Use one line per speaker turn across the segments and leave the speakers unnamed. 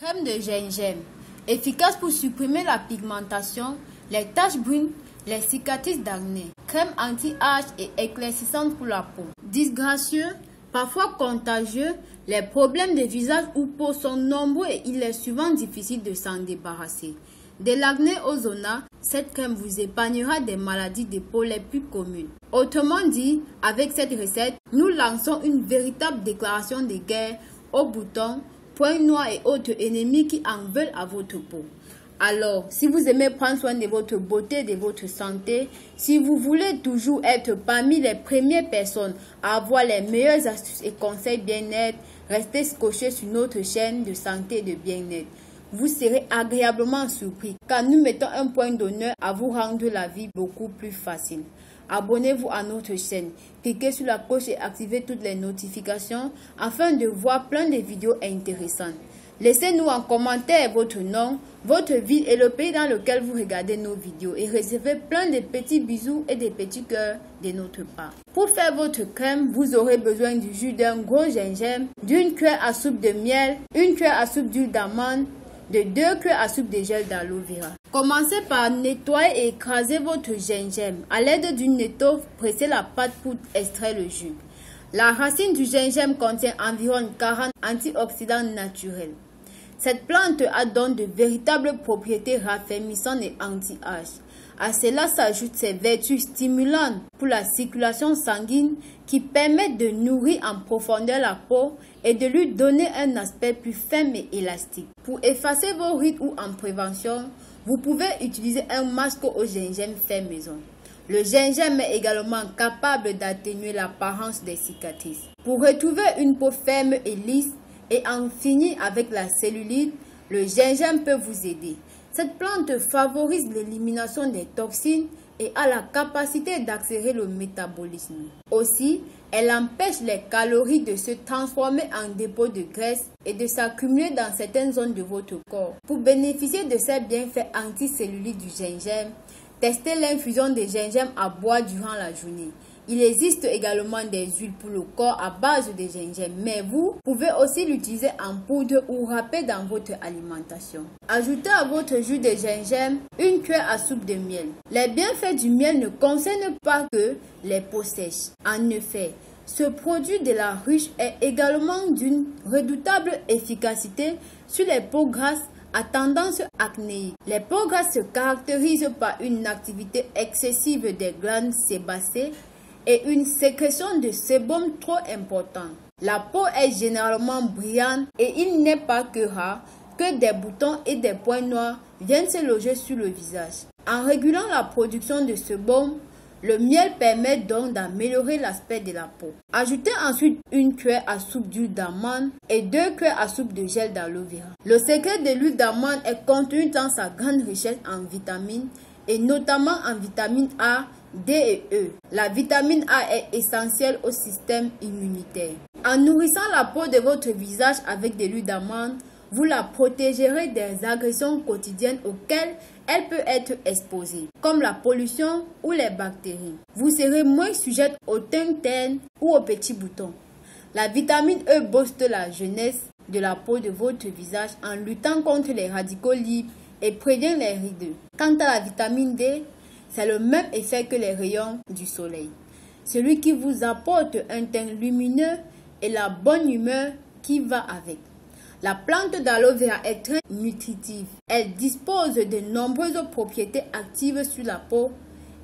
Crème de gingembre, efficace pour supprimer la pigmentation, les taches brunes, les cicatrices d'acné. Crème anti-âge et éclaircissante pour la peau. Disgracieux, parfois contagieux, les problèmes de visage ou peau sont nombreux et il est souvent difficile de s'en débarrasser. De l'acné au zona, cette crème vous épargnera des maladies de peau les plus communes. Autrement dit, avec cette recette, nous lançons une véritable déclaration de guerre aux boutons, points noirs et autres ennemis qui en veulent à votre peau. Alors, si vous aimez prendre soin de votre beauté et de votre santé, si vous voulez toujours être parmi les premières personnes à avoir les meilleures astuces et conseils bien-être, restez scotchés sur notre chaîne de santé et de bien-être. Vous serez agréablement surpris car nous mettons un point d'honneur à vous rendre la vie beaucoup plus facile. Abonnez-vous à notre chaîne, cliquez sur la cloche et activez toutes les notifications afin de voir plein de vidéos intéressantes. Laissez-nous en commentaire votre nom, votre ville et le pays dans lequel vous regardez nos vidéos et recevez plein de petits bisous et de petits cœurs de notre part. Pour faire votre crème, vous aurez besoin du jus d'un gros gingembre, d'une cuillère à soupe de miel, une cuillère à soupe d'huile d'amande, de 2 cuillères à soupe de gel d'aloe vera. Commencez par nettoyer et écraser votre gingembre. À l'aide d'une étoffe, pressez la pâte pour extraire le jus. La racine du gingembre contient environ 40 antioxydants naturels. Cette plante a donc de véritables propriétés raffermissantes et anti-âge. À cela s'ajoutent ses vertus stimulantes pour la circulation sanguine qui permettent de nourrir en profondeur la peau et de lui donner un aspect plus ferme et élastique. Pour effacer vos rides ou en prévention, vous pouvez utiliser un masque au gingembre fait maison. Le gingembre est également capable d'atténuer l'apparence des cicatrices. Pour retrouver une peau ferme et lisse et en finir avec la cellulite, le gingembre peut vous aider. Cette plante favorise l'élimination des toxines et a la capacité d'accélérer le métabolisme. Aussi, elle empêche les calories de se transformer en dépôt de graisse et de s'accumuler dans certaines zones de votre corps. Pour bénéficier de ces bienfaits anticellulites du gingembre, testez l'infusion de gingembre à boire durant la journée. Il existe également des huiles pour le corps à base de gingembre, mais vous pouvez aussi l'utiliser en poudre ou râpé dans votre alimentation. Ajoutez à votre jus de gingembre une cuillère à soupe de miel. Les bienfaits du miel ne concernent pas que les peaux sèches. En effet, ce produit de la ruche est également d'une redoutable efficacité sur les peaux grasses à tendance acnéique. Les peaux grasses se caractérisent par une activité excessive des glandes sébacées et une sécrétion de sébum trop importante. La peau est généralement brillante et il n'est pas que rare que des boutons et des points noirs viennent se loger sur le visage. En régulant la production de sébum, le miel permet donc d'améliorer l'aspect de la peau. Ajoutez ensuite une cuillère à soupe d'huile d'amande et 2 cuillères à soupe de gel d'aloe vera. Le secret de l'huile d'amande est contenu dans sa grande richesse en vitamines et notamment en vitamine A, D et E. La vitamine A est essentielle au système immunitaire. En nourrissant la peau de votre visage avec de l'huile d'amande, vous la protégerez des agressions quotidiennes auxquelles elle peut être exposée, comme la pollution ou les bactéries. Vous serez moins sujette aux teintes ternes ou aux petits boutons. La vitamine E booste la jeunesse de la peau de votre visage en luttant contre les radicaux libres et prévient les rides. Quant à la vitamine D, c'est le même effet que les rayons du soleil. Celui qui vous apporte un teint lumineux et la bonne humeur qui va avec. La plante d'aloe vera est très nutritive. Elle dispose de nombreuses propriétés actives sur la peau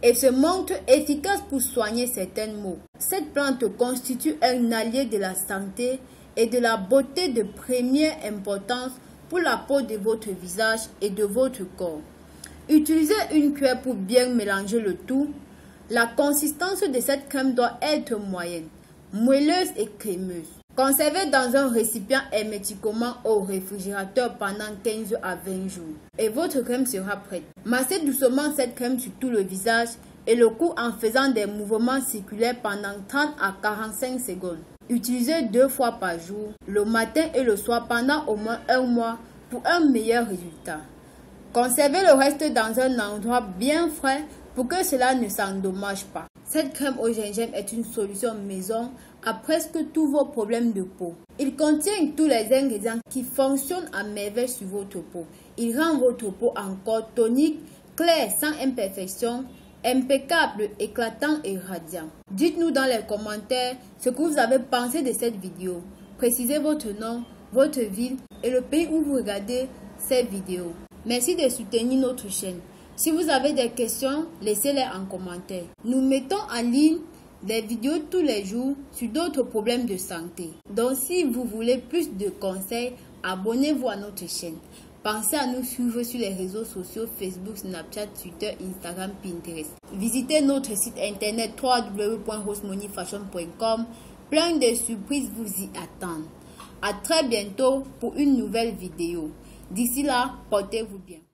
et se montre efficace pour soigner certaines maux. Cette plante constitue un allié de la santé et de la beauté de première importance pour la peau de votre visage et de votre corps. Utilisez une cuillère pour bien mélanger le tout. La consistance de cette crème doit être moyenne, moelleuse et crémeuse. Conservez dans un récipient hermétiquement au réfrigérateur pendant 15 à 20 jours et votre crème sera prête. Massez doucement cette crème sur tout le visage et le cou en faisant des mouvements circulaires pendant 30 à 45 secondes. Utilisez 2 fois par jour, le matin et le soir pendant au moins 1 mois pour un meilleur résultat. Conservez le reste dans un endroit bien frais pour que cela ne s'endommage pas. Cette crème au gingembre est une solution maison à presque tous vos problèmes de peau. Il contient tous les ingrédients qui fonctionnent à merveille sur votre peau. Il rend votre peau encore tonique, claire, sans imperfection, impeccable, éclatant et radiant. Dites-nous dans les commentaires ce que vous avez pensé de cette vidéo. Précisez votre nom, votre ville et le pays où vous regardez cette vidéo. Merci de soutenir notre chaîne. Si vous avez des questions, laissez-les en commentaire. Nous mettons en ligne des vidéos tous les jours sur d'autres problèmes de santé. Donc si vous voulez plus de conseils, abonnez-vous à notre chaîne. Pensez à nous suivre sur les réseaux sociaux Facebook, Snapchat, Twitter, Instagram, Pinterest. Visitez notre site internet www.rosemoneyfashion.com. Plein de surprises vous y attendent. À très bientôt pour une nouvelle vidéo. D'ici là, portez-vous bien.